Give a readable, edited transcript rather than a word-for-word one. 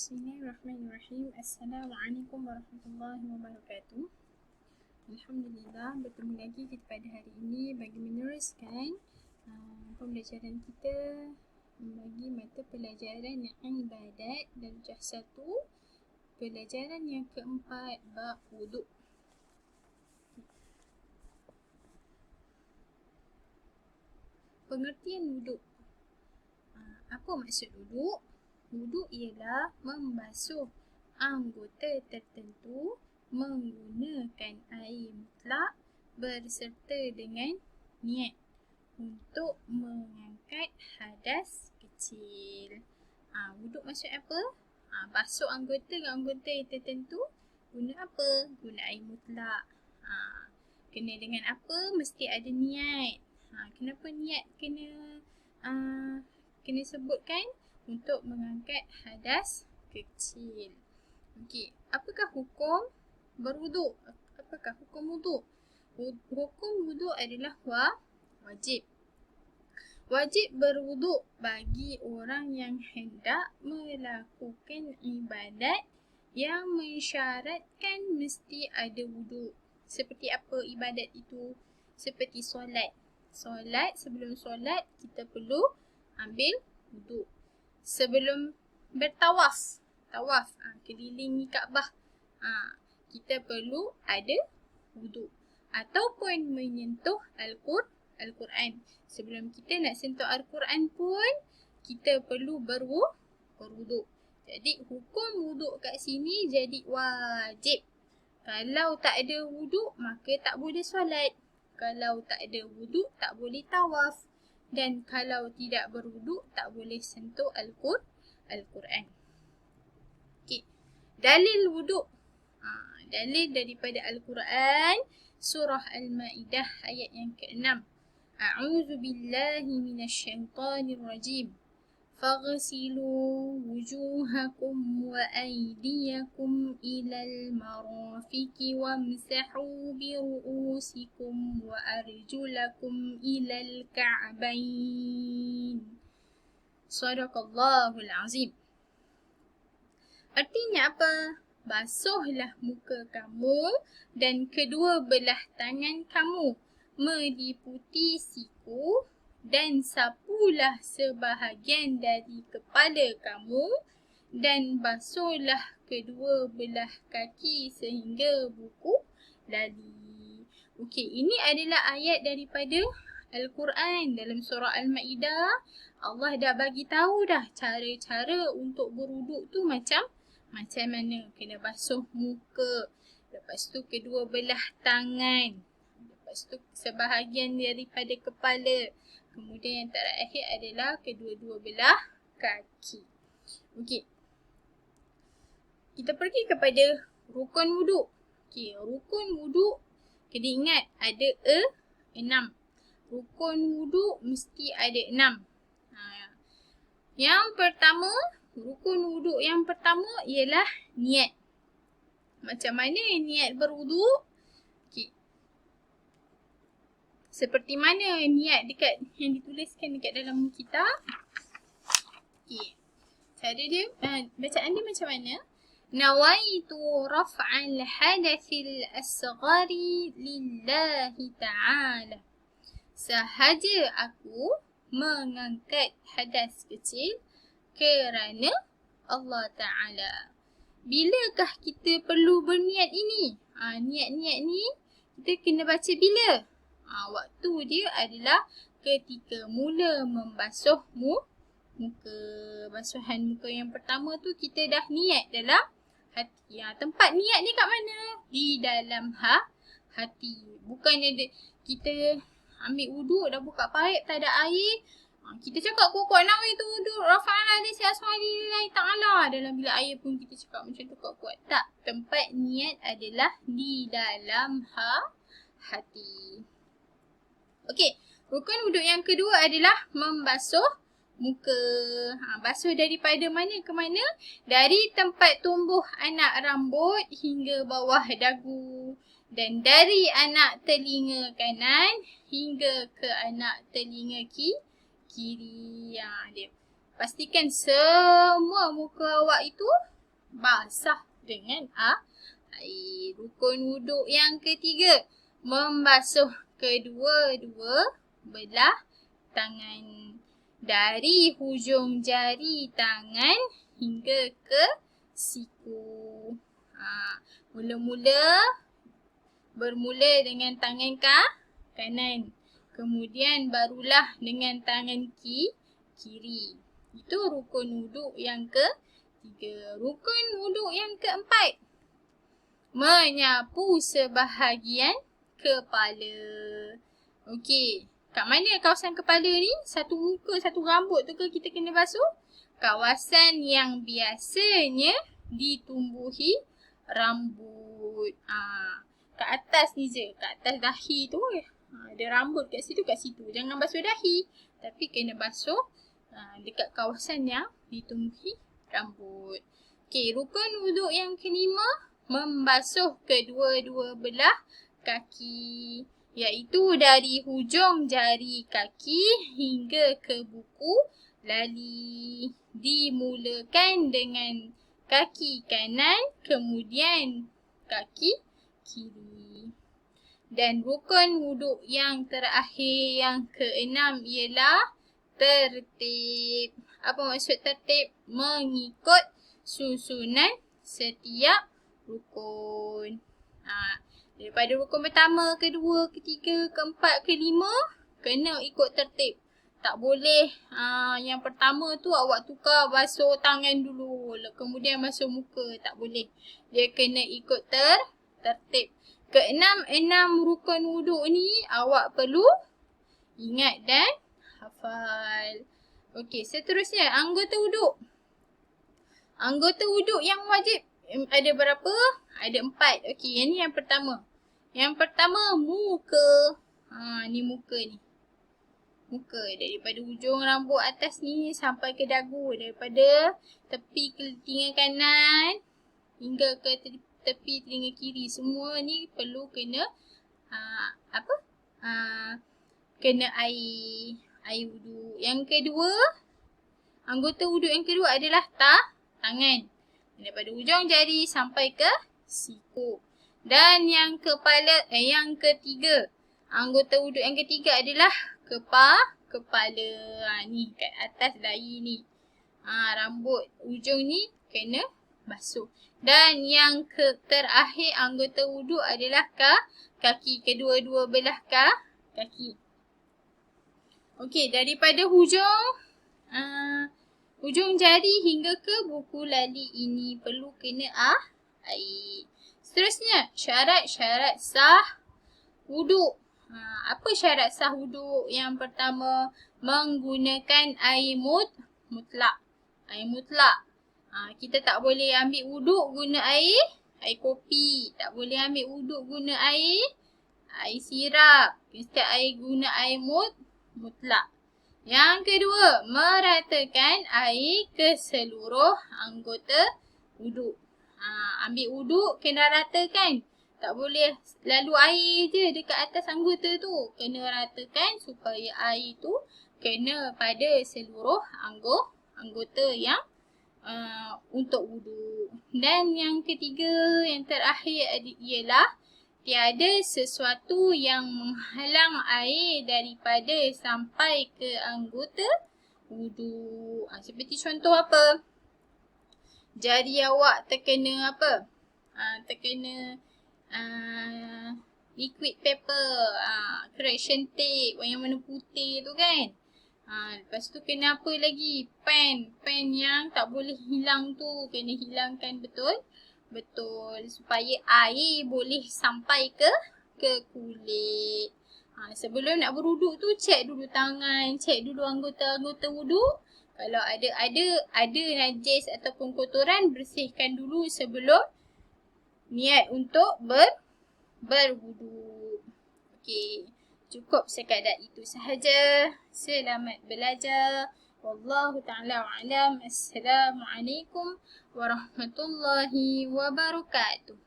Bismillahirrahmanirrahim. Assalamualaikum warahmatullahi wabarakatuh. Alhamdulillah, bertemu lagi kita pada hari ini bagi meneruskan pembelajaran kita bagi mata pelajaran ibadat darjah 1, pelajaran yang keempat, bab wuduk. Pengertian wuduk. Apa maksud wuduk? Wuduk ialah membasuh anggota tertentu menggunakan air mutlak berserta dengan niat untuk mengangkat hadas kecil. Wuduk maksud apa? Basuh anggota yang tertentu guna apa? Guna air mutlak. Kena dengan apa? Mesti ada niat. Kenapa niat kena sebutkan? Untuk mengangkat hadas kecil. Okey, apakah hukum berwuduk? Apakah hukum wuduk? Hukum wuduk adalah wajib. Wajib berwuduk bagi orang yang hendak melakukan ibadat yang mensyaratkan mesti ada wuduk. Seperti apa ibadat itu? Seperti solat. Sebelum solat kita perlu ambil wuduk. Sebelum bertawaf, kelilingi Kaabah, kita perlu ada wuduk. Ataupun menyentuh Al-Quran. Sebelum kita nak sentuh Al-Quran pun, kita perlu berwuduk. Jadi hukum wuduk kat sini jadi wajib. Kalau tak ada wuduk, maka tak boleh solat. Kalau tak ada wuduk, tak boleh tawaf. Dan kalau tidak berwuduk, tak boleh sentuh Al-Quran. Okay. Dalil wuduk. Dalil daripada Al-Quran, surah Al-Ma'idah ayat yang ke-6. A'udzu billahi minasyaitonir rajim. Faghsilu wujuhakum wa aydiyakum ilal marafiqi wamsahu bi ru'usikum wa arjulakum ilal ka'bain. Shadaqallahul azim. Artinya apa? Basuhlah muka kamu dan kedua belah tangan kamu meliputi siku dan sapulah sebahagian dari kepala kamu dan basuhlah kedua belah kaki sehingga buku lali. Okey, ini adalah ayat daripada Al-Quran dalam surah Al-Ma'idah. Allah dah bagi tahu dah cara-cara untuk berwuduk tu macam mana. Kena basuh muka, lepas tu kedua belah tangan, lepas tu sebahagian daripada kepala. Kemudian yang terakhir adalah kedua-dua belah kaki. Okey. Kita pergi kepada rukun wuduk. Okey, rukun wuduk kena ingat ada 6. Rukun wuduk mesti ada 6. Yang pertama, rukun wuduk yang pertama ialah niat. Macam mana niat berwuduk? Seperti mana niat yang dituliskan dekat dalam kitab. Okey. Cara dia, bacaan dia macam mana? Nawaitu raf'al hadatsil asghari lillahi ta'ala. Sahaja aku mengangkat hadas kecil kerana Allah Ta'ala. Bilakah kita perlu berniat ini? Niat-niat ni kita kena baca bila? Waktu dia adalah ketika mula membasuh muka. Basuhan muka yang pertama tu kita dah niat dalam hati. Tempat niat ni kat mana? Di dalam hati. Bukannya kita ambil wuduk dah buka paip tak ada air. Kita cakap kuat-kuat nawaitu wuduk rafa'al hadatsil asghari lillahi ta'ala. Dalam bilik air pun kita cakap macam tu kuat-kuat. Tak. Tempat niat adalah di dalam hati. Okey, rukun wuduk yang kedua adalah membasuh muka. Basuh daripada mana ke mana? Dari tempat tumbuh anak rambut hingga bawah dagu. Dan dari anak telinga kanan hingga ke anak telinga kiri. Dia pastikan semua muka awak itu basah dengan air. Rukun wuduk yang ketiga, membasuh kedua-dua belah tangan dari hujung jari tangan hingga ke siku. Bermula dengan tangan kanan. Kemudian barulah dengan tangan kiri. Itu rukun wuduk yang ketiga. Rukun wuduk yang keempat, menyapu sebahagian kepala. Okey, kat mana kawasan kepala ni? Satu muka, satu rambut tu ke kita kena basuh? Kawasan yang biasanya ditumbuhi rambut. Kat atas ni je, kat atas dahi tu ada rambut kat situ. Jangan basuh dahi, tapi kena basuh dekat kawasan yang ditumbuhi rambut. Okey, rukun wuduk yang kelima, membasuh kedua-dua belah kaki, iaitu dari hujung jari kaki hingga ke buku lali. Dimulakan dengan kaki kanan, kemudian kaki kiri. Dan rukun wuduk yang terakhir yang keenam ialah tertib. Apa maksud tertib? Mengikut susunan setiap rukun. Daripada rukun pertama, kedua, ketiga, keempat, kelima, kena ikut tertib. Tak boleh yang pertama tu awak tukar basuh tangan dulu, kemudian basuh muka. Tak boleh. Dia kena ikut tertib. Enam rukun wuduk ni awak perlu ingat dan hafal. Okey, seterusnya anggota wuduk. Anggota wuduk yang wajib ada berapa? Ada 4. Okey, yang ni yang pertama. Yang pertama, muka. Ni muka ni. Muka daripada hujung rambut atas ni sampai ke dagu. Daripada tepi telinga kanan hingga ke tepi telinga kiri. Semua ni perlu kena kena air wuduk. Yang kedua, anggota wuduk yang kedua adalah tangan. Daripada hujung jari sampai ke siku. Dan yang ketiga, anggota wuduk yang ketiga adalah kepala. Ni kat atas dahi ni. Rambut ujung ni kena basuh. Dan yang terakhir anggota wuduk adalah kaki. Kedua-dua belah kaki. Okey, daripada hujung jari hingga ke buku lali ini perlu kena air. Seterusnya, syarat-syarat sah wuduk. Apa syarat sah wuduk? Yang pertama, menggunakan air mutlak. Air mutlak. Kita tak boleh ambil wuduk guna air kopi. Tak boleh ambil wuduk guna air sirap. Mesti guna air mutlak. Yang kedua, meratakan air ke seluruh anggota wuduk. Ambil wuduk kena ratakan. Tak boleh lalu air je dekat atas anggota tu. Kena ratakan supaya air tu kena pada seluruh anggota yang untuk wuduk. Dan yang ketiga, yang terakhir ialah tiada sesuatu yang menghalang air daripada sampai ke anggota wuduk. Seperti contoh apa? Jari awak terkena apa? Terkena liquid paper, correction tape yang warna putih tu kan. Lepas tu kena apa lagi? Pen yang tak boleh hilang tu, kena hilangkan betul supaya air boleh sampai ke kulit. Sebelum nak berwuduk tu cek dulu tangan, cek dulu anggota-anggota wuduk. Kalau ada najis ataupun kotoran, bersihkan dulu sebelum niat untuk berwuduk. Okey, cukup sekadar itu sahaja. Selamat belajar. Wallahu ta'ala a'lam. Assalamualaikum warahmatullahi wabarakatuh.